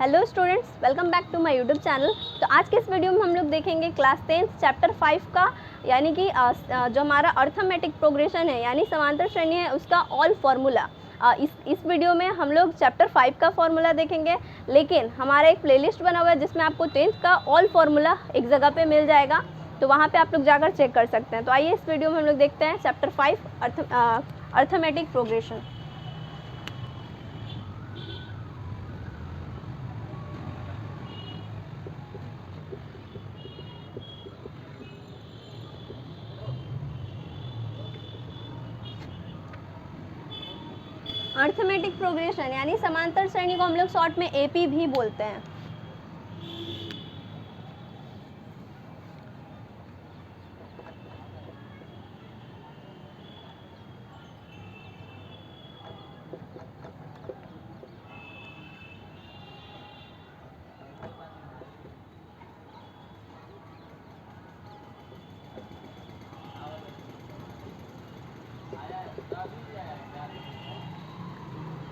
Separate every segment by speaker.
Speaker 1: Hello students, welcome back to my YouTube channel. तो आज के इस वीडियो में हम लोग देखेंगे क्लास 10 चैप्टर 5 का, यानी कि जो हमारा अर्थमेटिक प्रोग्रेशन है यानी समांतर श्रेणी है उसका ऑल फार्मूला। इस वीडियो में हम लोग चैप्टर 5 का फार्मूला देखेंगे, लेकिन हमारा एक प्लेलिस्ट बना हुआ है जिसमें आपको 10th का ऑल फार्मूला एक जगह पे मिल जाएगा, तो वहाँ पे आप लोग जाकर चेक कर सकते हैं। तो आइए इस वीडियो में हम लोग देखते हैं chapter 5 arithmetic progression. Arithmetic progression यानी समांतर श्रेणी को हम लोग शॉर्ट में एपी भी बोलते हैं।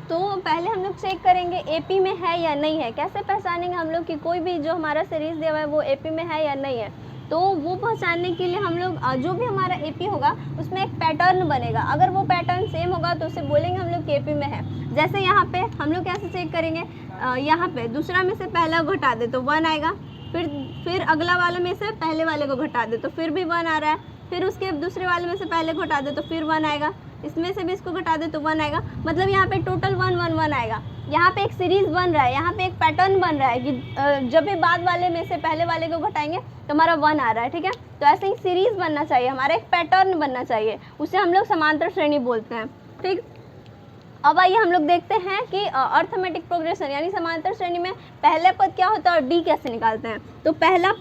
Speaker 1: तो पहले हम लोग चेक करेंगे एपी में है या नहीं है। कैसे पहचानेंगे हम लोग कि कोई भी जो हमारा सीरीज दिया हुआ है वो एपी में है या नहीं है। तो वो पहचानने के लिए हम लोग जो भी हमारा एपी होगा उसमें एक पैटर्न बनेगा। अगर वो पैटर्न सेम होगा तो उसे बोलेंगे हम लोग कि एपी में है। जैसे यहाँ पे हम लोग कैसे चेक करेंगे, यहाँ पे दूसरा में से पहला घटा दे तो 1 आएगा, फिर अगला वाले में से पहले वाले को घटा दे तो फिर भी 1 आ रहा है, फिर उसके दूसरे वाले में से पहले घटा दे तो फिर 1 आएगा, इसमें से भी इसको घटा दे तो 1 आएगा। मतलब यहाँ पे टोटल 1 1 1 आएगा। यहाँ पे एक सीरीज बन रहा है, यहाँ पे एक पैटर्न बन रहा है कि जब भी बाद वाले में से पहले वाले को घटाएंगे तो हमारा 1 आ रहा है। ठीक है, तो ऐसे ही सीरीज बनना चाहिए, हमारा एक पैटर्न बनना चाहिए, उसे हम लोग समांतर श्रेणी बोलते हैं। ठीक, अब आइए हम लोग देखते हैं कि अर्थमेटिक प्रोग्रेशन यानी समांतर श्रेणी में पहले पद क्या होता है और डी कैसे निकालते हैं। तो पहला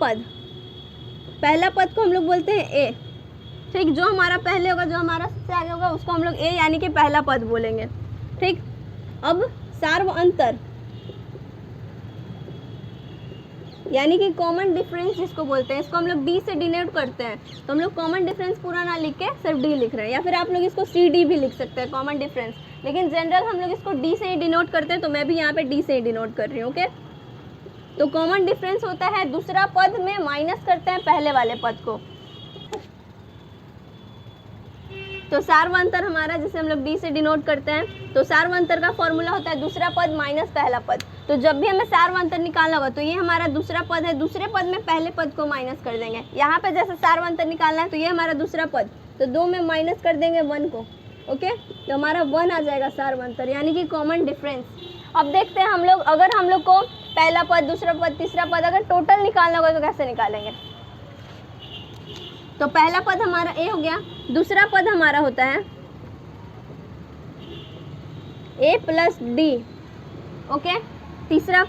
Speaker 1: पद को हम लोग बोलते हैं ए। ठीक, जो हमारा पहले होगा, जो हमारा सबसे आगे होगा उसको हम लोग ए यानी कि पहला पद बोलेंगे। ठीक, अब सार्व अंतर यानी कि कॉमन डिफरेंस जिसको बोलते हैं, इसको हम लोग डी से डिनोट करते हैं। तो हम लोग कॉमन डिफरेंस पूरा ना लिख के सिर्फ डी लिख रहे हैं, या फिर आप लोग इसको सी डी भी लिख सकते हैं कॉमन डिफरेंस, लेकिन जनरल हम लोग इसको डी से ही डिनोट करते हैं, तो मैं भी यहाँ पे डी से ही डिनोट कर रही हूँ। ओके, तो कॉमन डिफरेंस होता है दूसरा पद में माइनस करते हैं पहले वाले पद को। तो सार्वंतर हमारा जिसे हम लोग डी से डिनोट करते हैं, तो सार्वंतर का फॉर्मूला होता है दूसरा पद माइनस पहला पद। तो जब भी हमें सार्वंतर निकालना होगा तो ये हमारा दूसरा पद है, दूसरे पद में पहले पद को माइनस कर देंगे। यहाँ पे जैसे सार्वंतर निकालना है तो ये हमारा दूसरा पद, तो 2 में माइनस कर देंगे 1 को। ओके, तो हमारा 1 आ जाएगा सार्वंतर यानी कि कॉमन डिफरेंस। अब देखते हैं हम लोग, अगर हम लोग को पहला पद, दूसरा पद, तीसरा पद अगर टोटल निकालना होगा तो कैसे निकालेंगे। तो पहला पद हमारा ए हो गया, दूसरा पद हमारा होता है ए प्लस डी। ओके, तीसरा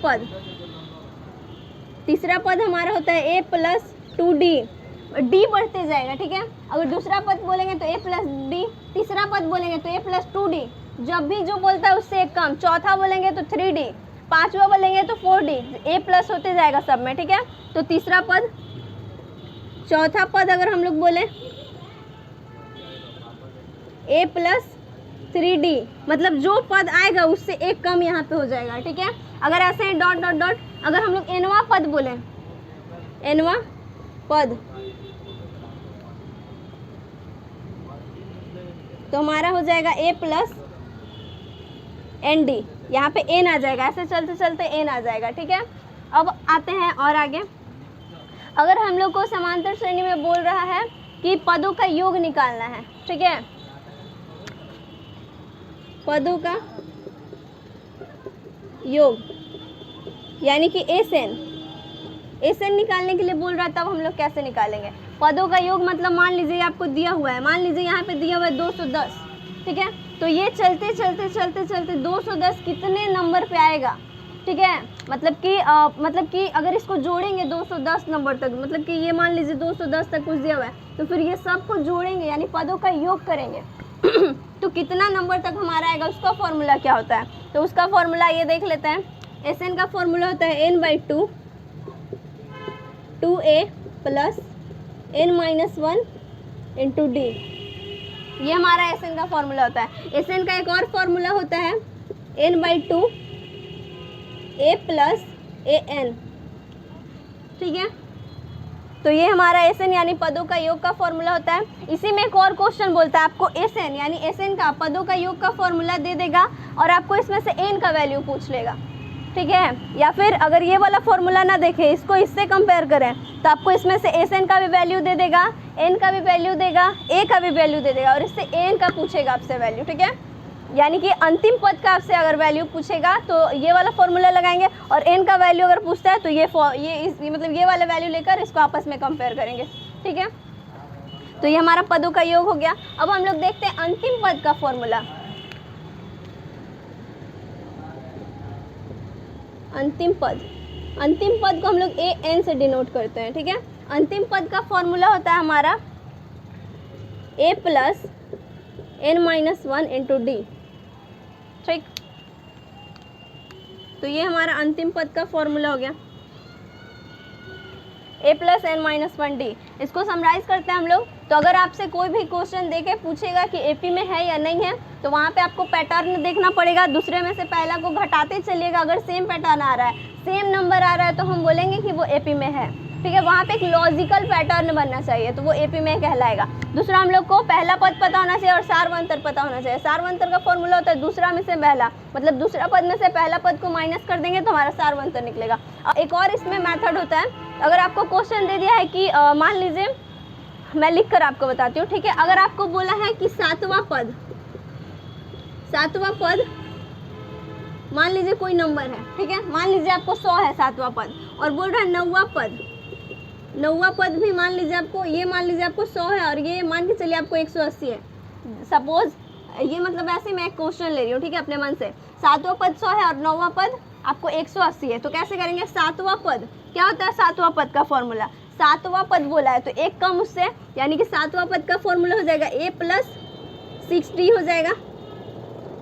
Speaker 1: पद हमारा होता है ए प्लस 2d। डी बढ़ते जाएगा। ठीक है, अगर दूसरा पद बोलेंगे तो ए प्लस डी, तीसरा पद बोलेंगे तो ए प्लस 2d, जब भी जो बोलता है उससे एक कम, चौथा बोलेंगे तो 3d, पांचवा बोलेंगे तो 4d, ए प्लस होते जाएगा सब में। ठीक है, तो तीसरा पद, चौथा पद अगर हम लोग बोले ए प्लस 3d, मतलब जो पद आएगा उससे एक कम यहाँ पे हो जाएगा। ठीक है, अगर ऐसे ही डॉट डॉट डॉट, अगर हम लोग एनवा पद बोले, एनवा पद, तो हमारा हो जाएगा ए प्लस एन डी, यहाँ पे एन आ जाएगा, ऐसे चलते चलते एन आ जाएगा। ठीक है, अब आते हैं और आगे। अगर हम लोग को समांतर श्रेणी में बोल रहा है कि पदों का योग निकालना है, ठीक है, पदों का योग यानी कि एसएन निकालने के लिए बोल रहा है, तब हम लोग कैसे निकालेंगे पदों का योग। मतलब मान लीजिए आपको दिया हुआ है, मान लीजिए यहाँ पे दिया हुआ है 210। ठीक है, तो ये चलते चलते चलते चलते 210 कितने नंबर पे आएगा। ठीक है, मतलब कि अगर इसको जोड़ेंगे 210 नंबर तक, मतलब कि ये मान लीजिए 210 तक कुछ दिया हुआ है, तो फिर ये सबको जोड़ेंगे यानी पदों का योग करेंगे तो कितना नंबर तक हमारा आएगा, उसका फॉर्मूला क्या होता है। तो उसका फॉर्मूला ये देख लेते हैं। एसएन का फॉर्मूला होता है n/2 2a plus n-1 into D. ये हमारा एसएन का फॉर्मूला होता है। एसएन का एक और फॉर्मूला होता है n/2 A plus A N, ठीक है। तो ये हमारा एस एन यानी पदों का योग का फॉर्मूला होता है। इसी में एक और क्वेश्चन बोलता है आपको एस एन यानी एस एन का पदों का योग का फॉर्मूला दे देगा और आपको इसमें से एन का वैल्यू पूछ लेगा, ठीक है। या फिर अगर ये वाला फॉर्मूला ना देखे, इसको इससे कंपेयर करें तो आपको इसमें से एस एन का भी वैल्यू दे देगा, एन का भी वैल्यू देगा, ए का भी वैल्यू दे देगा और इससे एन का पूछेगा आपसे वैल्यू, ठीक है। यानी कि अंतिम पद का आपसे अगर वैल्यू पूछेगा तो ये वाला फॉर्मूला लगाएंगे और एन का वैल्यू अगर पूछता है तो ये मतलब ये वाला वैल्यू लेकर इसको आपस में कंपेयर करेंगे, ठीक है। तो ये हमारा पदों का योग हो गया। अब हम लोग देखते हैं अंतिम पद का फॉर्मूला। अंतिम पद को हम लोग ए एन से डिनोट करते हैं, ठीक है। अंतिम पद का फॉर्मूला होता है हमारा a plus n minus one into d, ठीक। तो ये हमारा अंतिम पद का फॉर्मूला हो गया, a plus n minus one d. इसको समराइज करते हैं हम लोग। तो अगर आपसे कोई भी क्वेश्चन देके पूछेगा कि एपी में है या नहीं है तो वहाँ पे आपको पैटर्न देखना पड़ेगा, दूसरे में से पहला को घटाते चलिएगा। अगर सेम पैटर्न आ रहा है, सेम नंबर आ रहा है तो हम बोलेंगे कि वो एपी में है, ठीक है। वहाँ पे एक लॉजिकल पैटर्न बनना चाहिए तो वो एपी में कहलाएगा। दूसरा हम लोग को पहला पद पता होना चाहिए और सार्वंतर पता होना चाहिए। सार्वंतर का फॉर्मूला होता है दूसरा में से पहला, मतलब दूसरा पद में से पहला पद को माइनस कर देंगे तो हमारा सार्वंतर निकलेगा। एक और इसमें मेथड होता है, अगर आपको क्वेश्चन दे दिया है कि मान लीजिए, मैं लिख कर आपको बताती हूँ, ठीक है। अगर आपको बोला है कि सातवां पद मान लीजिए कोई नंबर है, ठीक है। मान लीजिए आपको 100 है सातवां पद और बोल रहा है नौवां पद भी मान लीजिए आपको 100 है और ये मान के चलिए आपको 180 है। सपोज ये मतलब ऐसे मैं एक क्वेश्चन ले रही हूँ, ठीक है, अपने मन से। सातवां पद 100 है और नौवां पद आपको 180 है, तो कैसे करेंगे? सातवां पद क्या होता है? सातवां पद का फॉर्मूला, सातवां पद बोला है तो एक कम उससे, यानी कि सातवां पद का फॉर्मूला हो जाएगा a प्लस 6d हो जाएगा,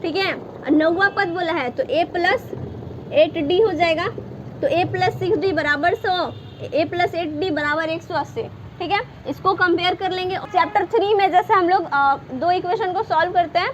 Speaker 1: ठीक है। और नौवां पद बोला है तो a प्लस 8d हो जाएगा। तो a प्लस 6d बराबर 100, a प्लस 8d बराबर 180, ठीक है। इसको कंपेयर कर लेंगे। चैप्टर 3 में जैसे हम लोग दो इक्वेशन को सॉल्व करते हैं,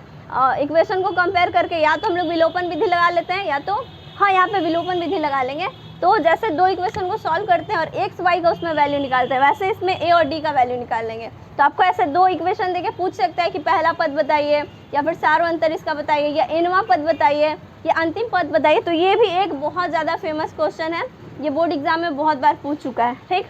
Speaker 1: इक्वेशन को कंपेयर करके या तो हम लोग विलोपन विधि लगा लेते हैं या तो यहाँ पे विलोपन विधि लगा लेंगे। तो जैसे दो इक्वेशन को सॉल्व करते हैं और एक्स वाई का उसमें वैल्यू निकालते हैं, वैसे इसमें ए और डी का वैल्यू निकाल लेंगे। तो आपको ऐसे दो इक्वेशन देके पूछ सकता है कि पहला पद बताइए या फिर सार्वंतर इसका बताइए या एनवां पद बताइए या अंतिम पद बताइए। तो ये भी एक बहुत ज़्यादा फेमस क्वेश्चन है, ये बोर्ड एग्जाम में बहुत बार पूछ चुका है, ठीक।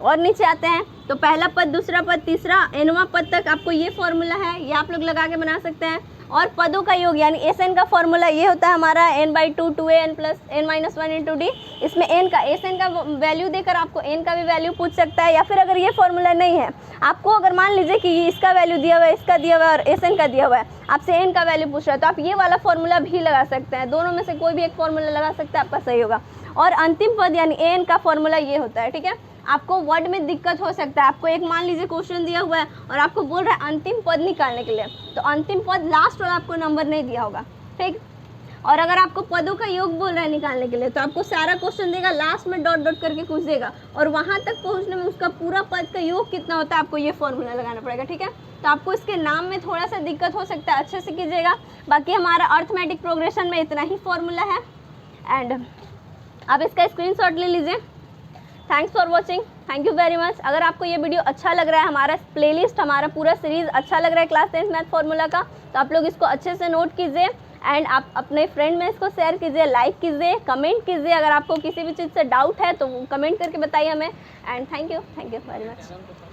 Speaker 1: और नीचे आते हैं तो पहला पद, दूसरा पद, तीसरा, एनवां पद तक आपको ये फॉर्मूला है, ये आप लोग लगा के बना सकते हैं। और पदों का योग यानी एस एन का फॉर्मूला ये होता है हमारा n/2 2an plus n-1 into D. इसमें एन का, एस एन का वैल्यू देकर आपको एन का भी वैल्यू पूछ सकता है। या फिर अगर ये फॉर्मूला नहीं है, आपको अगर मान लीजिए कि इसका वैल्यू दिया हुआ है, इसका दिया हुआ है और एस एन का दिया हुआ है, आपसे एन का वैल्यू पूछ रहा है तो आप ये वाला फॉर्मूला भी लगा सकते हैं। दोनों में से कोई भी एक फॉर्मूला लगा सकते हैं, आपका सही होगा। और अंतिम पद यानी एन का फॉर्मूला ये होता है, ठीक है। आपको वर्ड में दिक्कत हो सकता है, आपको एक मान लीजिए क्वेश्चन दिया हुआ है और आपको बोल रहा है अंतिम पद निकालने के लिए, तो अंतिम पद लास्ट वाला आपको नंबर नहीं दिया होगा, ठीक। और अगर आपको पदों का योग बोल रहा है निकालने के लिए तो आपको सारा क्वेश्चन देगा, लास्ट में डॉट डॉट करके कुछ देगा और वहाँ तक पहुँचने में उसका पूरा पद का योग कितना होता है आपको ये फॉर्मूला लगाना पड़ेगा, ठीक है। तो आपको इसके नाम में थोड़ा सा दिक्कत हो सकता है, अच्छे से कीजिएगा। बाकी हमारा अर्थमेटिक प्रोग्रेशन में इतना ही फॉर्मूला है एंड आप इसका स्क्रीनशॉट ले लीजिए। Thanks for watching, thank you very much. अगर आपको ये वीडियो अच्छा लग रहा है, हमारा प्लेलिस्ट, हमारा पूरा सीरीज़ अच्छा लग रहा है क्लास 10th मैथ फार्मूला का, तो आप लोग इसको अच्छे से नोट कीजिए एंड आप अपने फ्रेंड में इसको शेयर कीजिए, लाइक कीजिए, कमेंट कीजिए। अगर आपको किसी भी चीज़ से डाउट है तो कमेंट करके बताइए हमें and thank you very much.